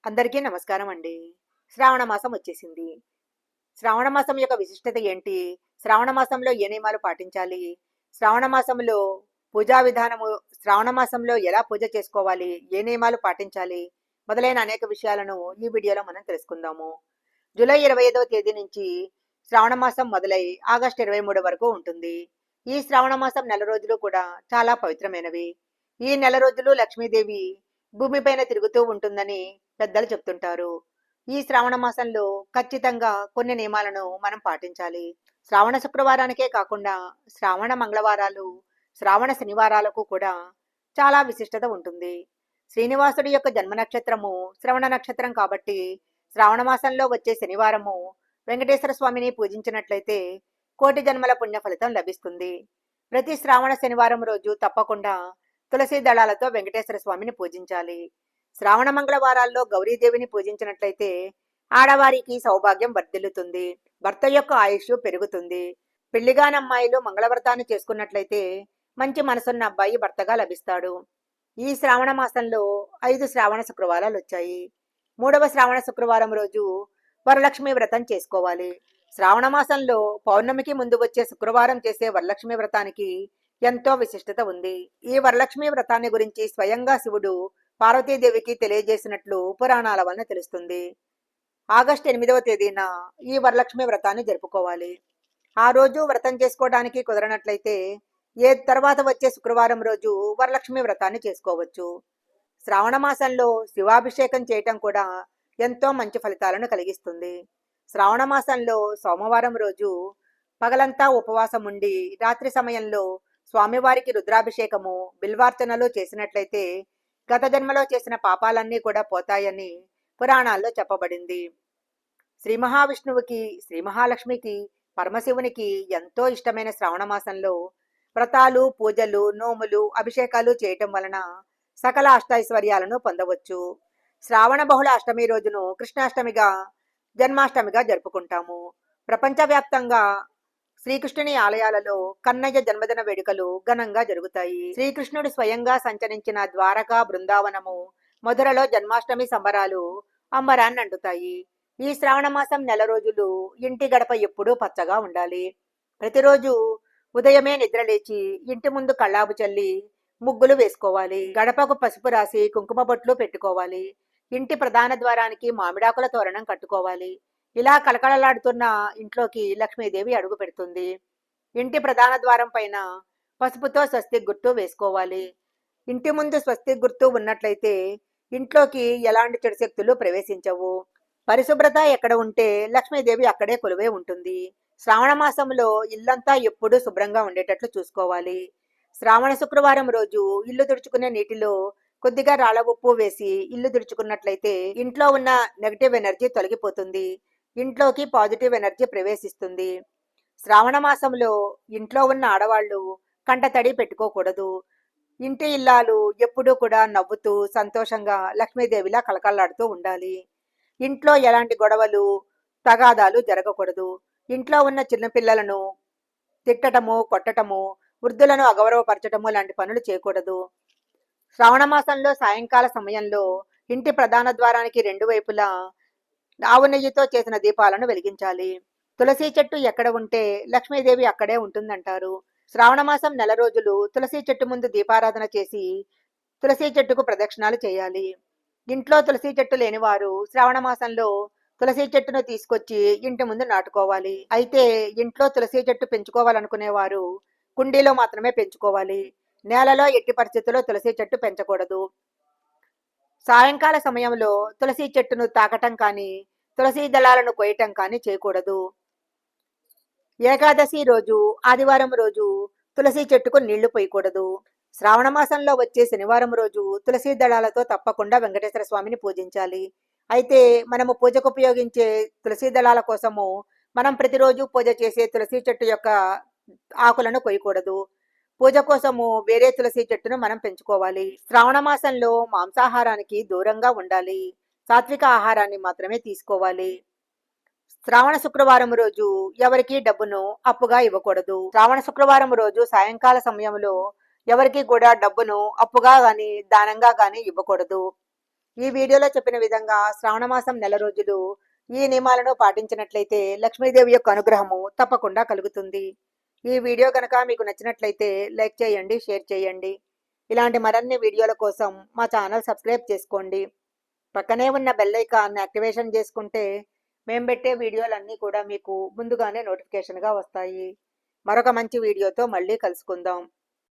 అందరికీ నమస్కారం అండి. శ్రావణ మాసం వచ్చేసింది. శ్రావణ మాసం యొక్క విశిష్టత ఏంటి? శ్రావణ మాసంలో ఏ నియమాలు పాటించాలి? శ్రావణ మాసంలో పూజా విధానము శ్రావణ మాసంలో ఎలా పూజ చేసుకోవాలి? ఏ నియమాలు పాటించాలి? మొదలైన అనేక విషయాలను ఈ వీడియోలో మనం తెలుసుకుందాము. జూలై 25వ తేదీ నుంచి శ్రావణ మాసం మొదలై ఆగస్టు 23 వరకు ఉంటుంది. ఈ శ్రావణ మాసం నెల రోజులు కూడా చాలా పవిత్రమైనవి. ఈ నెల రోజులు లక్ష్మీదేవి భూమిపైన తిరుగుతూ ఉంటుందని పెద్దలు చెప్తుంటారు. ఈ శ్రావణ మాసంలో ఖచ్చితంగా కొన్ని నియమాలను మనం పాటించాలి. శ్రావణ శుక్రవారానికే కాకుండా శ్రావణ మంగళవారాలు, శ్రావణ శనివారాలకు కూడా చాలా విశిష్టత ఉంటుంది. శ్రీనివాసుడి యొక్క జన్మ నక్షత్రము శ్రవణ నక్షత్రం కాబట్టి శ్రావణ మాసంలో వచ్చే శనివారము వెంకటేశ్వర స్వామిని పూజించినట్లయితే కోటి జన్మల పుణ్య ఫలితం లభిస్తుంది. ప్రతి శ్రావణ శనివారం రోజు తప్పకుండా తులసి దళాలతో వెంకటేశ్వర స్వామిని పూజించాలి. శ్రావణ మంగళవారాల్లో గౌరీదేవిని పూజించినట్లయితే ఆడవారికి సౌభాగ్యం వర్ధిల్లుతుంది, భర్త యొక్క ఆయుష్ పెరుగుతుంది. పెళ్లిగాని అమ్మాయిలు మంగళవ్రతాన్ని చేసుకున్నట్లయితే మంచి మనసున్న అబ్బాయి భర్తగా లభిస్తాడు. ఈ శ్రావణ మాసంలో 5 శ్రావణ శుక్రవారాలు వచ్చాయి. 3వ శ్రావణ శుక్రవారం రోజు వరలక్ష్మి వ్రతం చేసుకోవాలి. శ్రావణ మాసంలో పౌర్ణమికి ముందు వచ్చే శుక్రవారం చేసే వరలక్ష్మి వ్రతానికి ఎంతో విశిష్టత ఉంది. ఈ వరలక్ష్మి వ్రతాన్ని గురించి స్వయంగా శివుడు పార్వతీదేవికి తెలియజేసినట్లు పురాణాల వలన తెలుస్తుంది. ఆగస్టు 8వ తేదీన ఈ వరలక్ష్మి వ్రతాన్ని జరుపుకోవాలి. ఆ రోజు వ్రతం చేసుకోవడానికి కుదరనట్లయితే తర్వాత వచ్చే శుక్రవారం రోజు వరలక్ష్మి వ్రతాన్ని చేసుకోవచ్చు. శ్రావణ మాసంలో శివాభిషేకం చేయటం కూడా ఎంతో మంచి ఫలితాలను కలిగిస్తుంది. శ్రావణ మాసంలో సోమవారం రోజు పగలంతా ఉపవాసం ఉండి రాత్రి సమయంలో స్వామివారికి రుద్రాభిషేకము, బిల్వార్చనలు చేసినట్లయితే గత జన్మలో చేసిన పాపాలన్నీ కూడా పోతాయని పురాణాల్లో చెప్పబడింది. శ్రీ మహావిష్ణువుకి, శ్రీ మహాలక్ష్మికి, పరమశివునికి ఎంతో ఇష్టమైన శ్రావణ మాసంలో వ్రతాలు, పూజలు, నోములు, అభిషేకాలు చేయటం వలన సకల అష్టైశ్వర్యాలను పొందవచ్చు. శ్రావణ బహుళ అష్టమి రోజును కృష్ణాష్టమిగా, జన్మాష్టమిగా జరుపుకుంటాము. ప్రపంచవ్యాప్తంగా శ్రీకృష్ణుని ఆలయాలలో కన్నయ్య జన్మదిన వేడుకలు ఘనంగా జరుగుతాయి. శ్రీకృష్ణుడు స్వయంగా సంచరించిన ద్వారకా, బృందావనము, మధురలో జన్మాష్టమి సంబరాలు అంబరాన్ని అంటుతాయి. ఈ శ్రావణ మాసం నెల రోజులు ఇంటి గడప ఎప్పుడూ పచ్చగా ఉండాలి. ప్రతిరోజు ఉదయమే నిద్రలేచి ఇంటి ముందు కళ్ళాపు చల్లి ముగ్గులు వేసుకోవాలి. గడపకు పసుపు రాసి కుంకుమ బొట్లు పెట్టుకోవాలి. ఇంటి ప్రధాన ద్వారానికి మామిడాకుల తోరణం కట్టుకోవాలి. ఇలా కలకలలాడుతున్న ఇంట్లోకి లక్ష్మీదేవి అడుగు పెడుతుంది. ఇంటి ప్రధాన ద్వారం పైన పసుపుతో స్వస్తిక్ గుర్తు వేసుకోవాలి. ఇంటి ముందు స్వస్తిక్ గుర్తు ఉన్నట్లయితే ఇంట్లోకి ఎలాంటి చెడు శక్తులు ప్రవేశించవు. పరిశుభ్రత ఎక్కడ ఉంటే లక్ష్మీదేవి అక్కడే కొలువే ఉంటుంది. శ్రావణ మాసంలో ఇల్లంతా ఎప్పుడూ శుభ్రంగా ఉండేటట్లు చూసుకోవాలి. శ్రావణ శుక్రవారం రోజు ఇల్లు తుడుచుకునే నీటిలో కొద్దిగా రాళ్ళ ఉప్పు వేసి ఇల్లు తుడుచుకున్నట్లయితే ఇంట్లో ఉన్న నెగటివ్ ఎనర్జీ తొలగిపోతుంది. ఇంట్లోకి పాజిటివ్ ఎనర్జీ ప్రవేశిస్తుంది. శ్రావణ మాసంలో ఇంట్లో ఉన్న ఆడవాళ్లు కంటతడి పెట్టుకోకూడదు. ఇంటి ఇల్లాలు ఎప్పుడూ కూడా నవ్వుతూ సంతోషంగా లక్ష్మీదేవిలా కలకల్లాడుతూ ఉండాలి. ఇంట్లో ఎలాంటి గొడవలు, తగాదాలు జరగకూడదు. ఇంట్లో ఉన్న చిన్నపిల్లలను తిట్టటము, కొట్టటము, వృద్ధులను అగౌరవపరచటము లాంటి పనులు చేయకూడదు. శ్రావణ మాసంలో సాయంకాల సమయంలో ఇంటి ప్రధాన ద్వారానికి 2 వైపులా ఆవు నెయ్యితో చేసిన దీపాలను వెలిగించాలి. తులసి చెట్టు ఎక్కడ ఉంటే లక్ష్మీదేవి అక్కడే ఉంటుందంటారు. శ్రావణ మాసం నెల రోజులు తులసి చెట్టు ముందు దీపారాధన చేసి తులసి చెట్టుకు ప్రదక్షిణాలు చేయాలి. ఇంట్లో తులసి చెట్టు లేనివారు శ్రావణ మాసంలో తులసి చెట్టును తీసుకొచ్చి ఇంటి ముందు నాటుకోవాలి. అయితే ఇంట్లో తులసి చెట్టు పెంచుకోవాలనుకునేవారు కుండీలో మాత్రమే పెంచుకోవాలి. నేలలో ఎట్టి పరిస్థితుల్లో తులసి చెట్టు పెంచకూడదు. సాయంకాల సమయంలో తులసి చెట్టును తాకటం కానీ, తులసి దళాలను కోయటం కానీ చేయకూడదు. ఏకాదశి రోజు, ఆదివారం రోజు తులసి చెట్టుకు నీళ్లు పోయకూడదు. శ్రావణ మాసంలో వచ్చే శనివారం రోజు తులసి దళాలతో తప్పకుండా వెంకటేశ్వర స్వామిని పూజించాలి. అయితే మనము పూజకు ఉపయోగించే తులసి దళాల కోసము మనం ప్రతిరోజు పూజ చేసే తులసి చెట్టు యొక్క ఆకులను కొయ్యకూడదు. పూజ కోసము వేరే తులసి చెట్టును మనం పెంచుకోవాలి. శ్రావణ మాసంలో మాంసాహారానికి దూరంగా ఉండాలి. సాత్విక ఆహారాన్ని మాత్రమే తీసుకోవాలి. శ్రావణ శుక్రవారం రోజు ఎవరికి డబ్బును అప్పుగా ఇవ్వకూడదు. శ్రావణ శుక్రవారం రోజు సాయంకాల సమయంలో ఎవరికి కూడా డబ్బును అప్పుగా గాని దానంగా గాని ఇవ్వకూడదు. ఈ వీడియోలో చెప్పిన విధంగా శ్రావణ మాసం నెల రోజులు ఈ నియమాలను పాటించినట్లయితే లక్ష్మీదేవి యొక్క అనుగ్రహము తప్పకుండా కలుగుతుంది. ఈ వీడియో కనుక మీకు నచ్చినట్లయితే లైక్ చేయండి, షేర్ చేయండి. ఇలాంటి మరిన్ని వీడియోల కోసం మా ఛానల్ సబ్స్క్రైబ్ చేసుకోండి. పక్కనే ఉన్న బెల్ ఐకాన్ యాక్టివేషన్ చేసుకుంటే మేము పెట్టే వీడియోలన్నీ కూడా మీకు ముందుగానే నోటిఫికేషన్గా వస్తాయి. మరొక మంచి వీడియోతో మళ్ళీ కలుసుకుందాం.